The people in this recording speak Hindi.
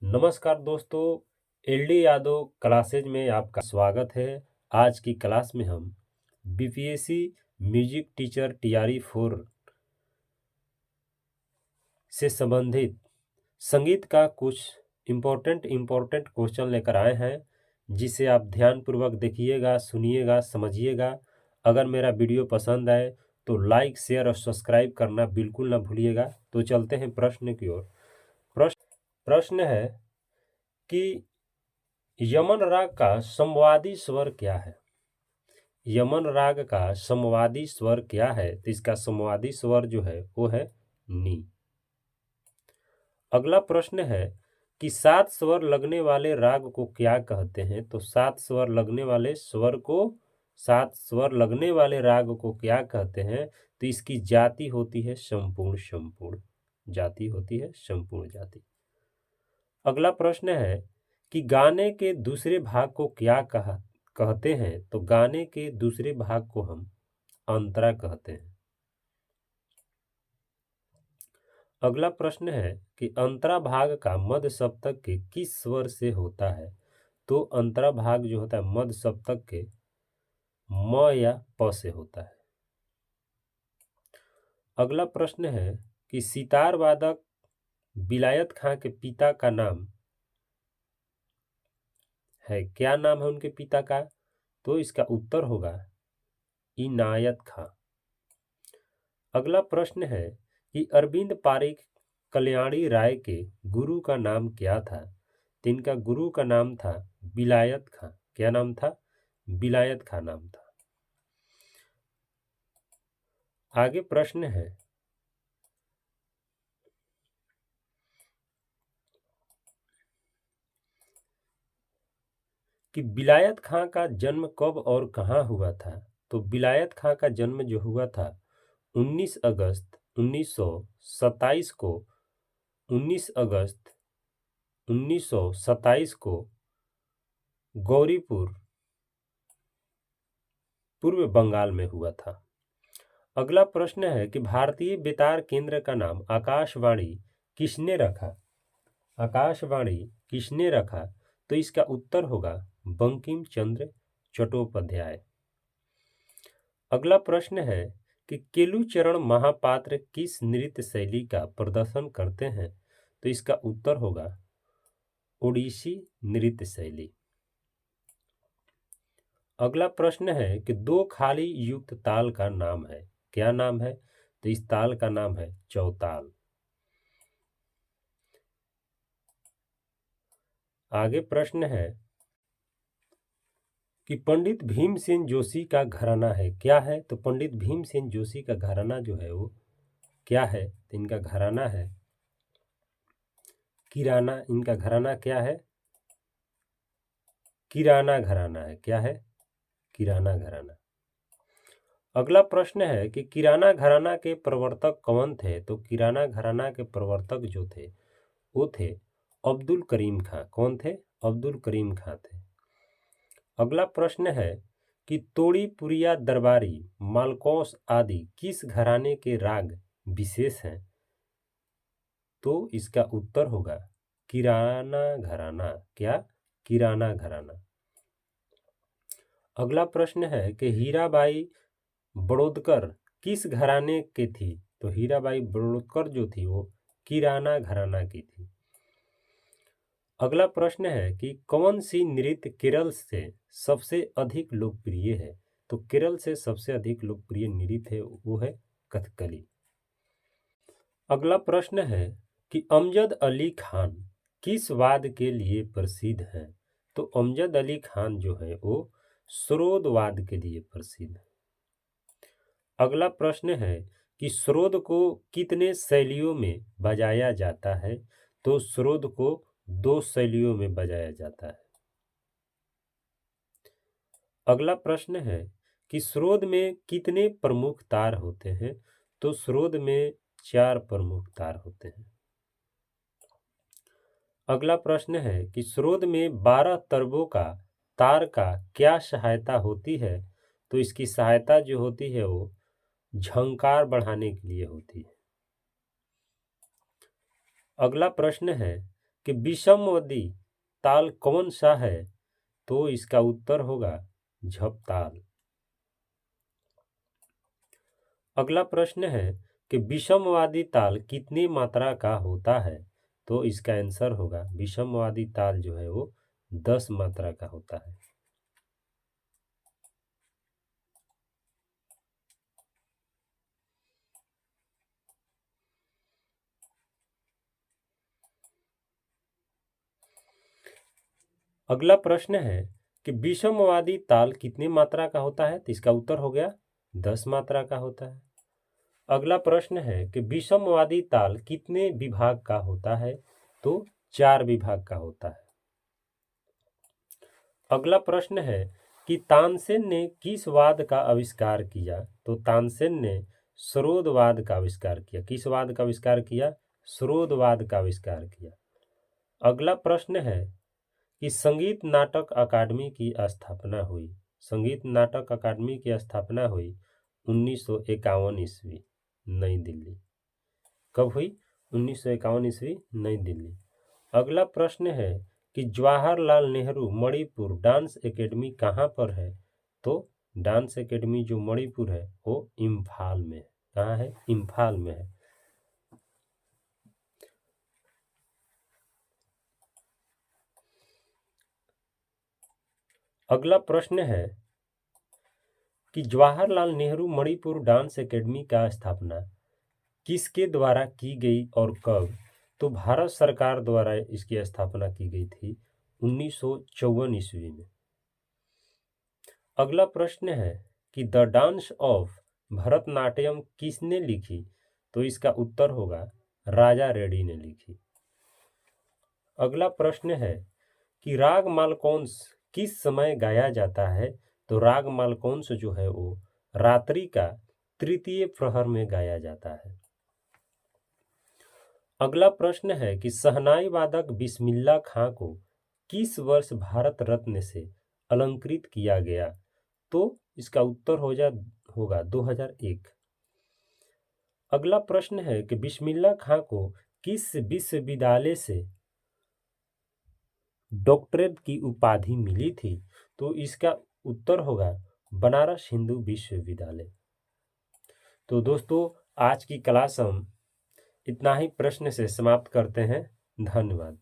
नमस्कार दोस्तों, एलडी यादव क्लासेज में आपका स्वागत है। आज की क्लास में हम बीपीएससी म्यूजिक टीचर टीआरई 4 से संबंधित संगीत का कुछ इम्पोर्टेंट क्वेश्चन लेकर आए हैं, जिसे आप ध्यानपूर्वक देखिएगा, सुनिएगा, समझिएगा। अगर मेरा वीडियो पसंद आए तो लाइक, शेयर और सब्सक्राइब करना बिल्कुल ना भूलिएगा। तो चलते हैं प्रश्न की ओर। प्रश्न है कि यमन राग का समवादी स्वर क्या है? यमन राग का समवादी स्वर क्या है? तो इसका समवादी स्वर जो है वो है नी। अगला प्रश्न है कि 7 स्वर लगने वाले राग को क्या कहते हैं? तो 7 स्वर लगने वाले राग को क्या कहते हैं? तो इसकी जाति होती है संपूर्ण जाति होती है संपूर्ण जाति। अगला प्रश्न है कि गाने के दूसरे भाग को क्या कहते हैं? तो गाने के दूसरे भाग को हम अंतरा कहते हैं। अगला प्रश्न है कि अंतरा भाग का मध्य सप्तक के किस स्वर से होता है? तो अंतरा भाग जो होता है मध्य सप्तक के म या प से होता है। अगला प्रश्न है कि सितार वादक विलायत खां के पिता का नाम है, क्या नाम है उनके पिता का? तो इसका उत्तर होगा इनायत खां। अगला प्रश्न है कि अरविंद पारिख कल्याणी राय के गुरु का नाम क्या था? तो इनका गुरु का नाम था विलायत खां। क्या नाम था? विलायत खां नाम था। आगे प्रश्न है कि विलायत खां का जन्म कब और कहाँ हुआ था? तो विलायत खां का जन्म जो हुआ था 19 अगस्त 1927 को 19 अगस्त 1927 को गौरीपुर पूर्व बंगाल में हुआ था। अगला प्रश्न है कि भारतीय बेतार केंद्र का नाम आकाशवाणी किसने रखा? आकाशवाणी किसने रखा? तो इसका उत्तर होगा बंकिम चंद्र चट्टोपाध्याय। अगला प्रश्न है कि केलुचरण महापात्र किस नृत्य शैली का प्रदर्शन करते हैं? तो इसका उत्तर होगा ओडिसी नृत्य शैली। अगला प्रश्न है कि 2 खाली युक्त ताल का नाम है, क्या नाम है? तो इस ताल का नाम है चौताल। आगे प्रश्न है कि पंडित भीमसेन जोशी का घराना है, क्या है? तो पंडित भीमसेन जोशी का घराना जो है वो क्या है? तो इनका घराना है किराना। इनका घराना क्या है? किराना घराना है। क्या है? किराना घराना। अगला प्रश्न है कि किराना घराना के प्रवर्तक कौन थे? तो किराना घराना के प्रवर्तक जो थे वो थे अब्दुल करीम खां। कौन थे? अब्दुल करीम खां थे। अगला प्रश्न है कि तोड़ी पुरिया दरबारी मालकौस आदि किस घराने के राग विशेष हैं? तो इसका उत्तर होगा किराना घराना। क्या? किराना घराना। अगला प्रश्न है कि हीराबाई बड़ौदकर किस घराने के थी? तो हीराबाई बड़ौदकर जो थी वो किराना घराना की थी। अगला प्रश्न है कि कौन सी नृत्य केरल से सबसे अधिक लोकप्रिय है? तो केरल से सबसे अधिक लोकप्रिय नृत्य है वो है कथकली। अगला प्रश्न है कि अमजद अली खान किस वाद के लिए प्रसिद्ध हैं? तो अमजद अली खान जो है वो सरोद वाद के लिए प्रसिद्ध है। अगला प्रश्न है कि सरोद को कितने शैलियों में बजाया जाता है? तो सरोद को 2 शैलियों में बजाया जाता है। अगला प्रश्न है कि सरोद में कितने प्रमुख तार होते हैं? तो सरोद में 4 प्रमुख तार होते हैं। अगला प्रश्न है कि सरोद में 12 तरबों का तार का क्या सहायता होती है? तो इसकी सहायता जो होती है वो झंकार बढ़ाने के लिए होती है। अगला प्रश्न है कि विषमवादी ताल कौन सा है, तो इसका उत्तर होगा झपताल। अगला प्रश्न है कि विषमवादी ताल कितनी मात्रा का होता है, तो इसका आंसर होगा विषमवादी ताल जो है वो 10 मात्रा का होता है। अगला प्रश्न है कि विषमवादी ताल कितनी मात्रा का होता है, तो इसका उत्तर हो गया 10 मात्रा का होता है। अगला प्रश्न है कि विषमवादी ताल कितने विभाग का होता है, तो 4 विभाग का होता है। अगला प्रश्न है कि तानसेन ने किस वाद का आविष्कार किया, तो तानसेन ने सरोदवाद का आविष्कार किया। किस वाद का आविष्कार किया? सरोदवाद का आविष्कार किया। अगला प्रश्न है कि संगीत नाटक अकादमी की स्थापना हुई। संगीत नाटक अकादमी की स्थापना हुई 1951 ईस्वी, नई दिल्ली। कब हुई? 1951 ईस्वी, नई दिल्ली। अगला प्रश्न है कि जवाहरलाल नेहरू मणिपुर डांस एकेडमी कहाँ पर है, तो डांस एकेडमी जो मणिपुर है वो इम्फाल में है। कहाँ है? इम्फाल में है। अगला प्रश्न है कि जवाहरलाल नेहरू मणिपुर डांस एकेडमी का स्थापना किसके द्वारा की गई और कब, तो भारत सरकार द्वारा इसकी स्थापना की गई थी 1954 ईस्वी में। अगला प्रश्न है कि द डांस ऑफ भरतनाट्यम किसने लिखी, तो इसका उत्तर होगा राजा रेड्डी ने लिखी। अगला प्रश्न है कि राग मालकौंस किस समय गाया जाता है, तो राग मालकौंस जो है वो रात्रि का तृतीय प्रहर में गाया जाता है। अगला प्रश्न है कि शहनाई वादक बिस्मिल्लाह खां को किस वर्ष भारत रत्न से अलंकृत किया गया, तो इसका उत्तर होगा 2001। अगला प्रश्न है कि बिस्मिल्लाह खां को किस विश्वविद्यालय से डॉक्टरेट की उपाधि मिली थी, तो इसका उत्तर होगा बनारस हिंदू विश्वविद्यालय। तो दोस्तों आज की क्लास हम इतना ही प्रश्न से समाप्त करते हैं। धन्यवाद।